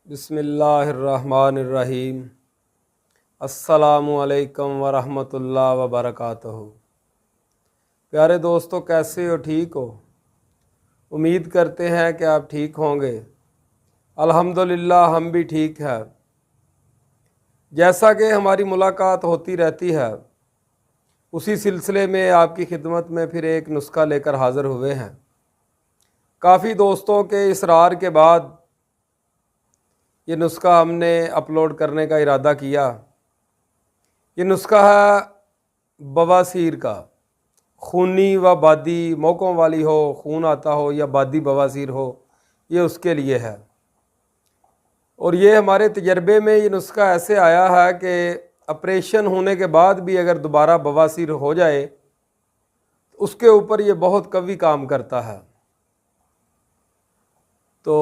بسم اللہ الرحمن الرحیم۔ السلام علیکم ورحمۃ اللہ وبرکاتہ۔ پیارے دوستو، کیسے ہو؟ ٹھیک ہو؟ امید کرتے ہیں کہ آپ ٹھیک ہوں گے۔ الحمدللہ ہم بھی ٹھیک ہیں۔ جیسا کہ ہماری ملاقات ہوتی رہتی ہے، اسی سلسلے میں آپ کی خدمت میں پھر ایک نسخہ لے کر حاضر ہوئے ہیں۔ کافی دوستوں کے اصرار کے بعد یہ نسخہ ہم نے اپلوڈ کرنے کا ارادہ کیا۔ یہ نسخہ ہے بواسیر کا، خونی و بادی موقعوں والی ہو، خون آتا ہو یا بادی بواسیر ہو، یہ اس کے لیے ہے۔ اور یہ ہمارے تجربے میں یہ نسخہ ایسے آیا ہے کہ آپریشن ہونے کے بعد بھی اگر دوبارہ بواسیر ہو جائے تو اس کے اوپر یہ بہت قوی کام کرتا ہے۔ تو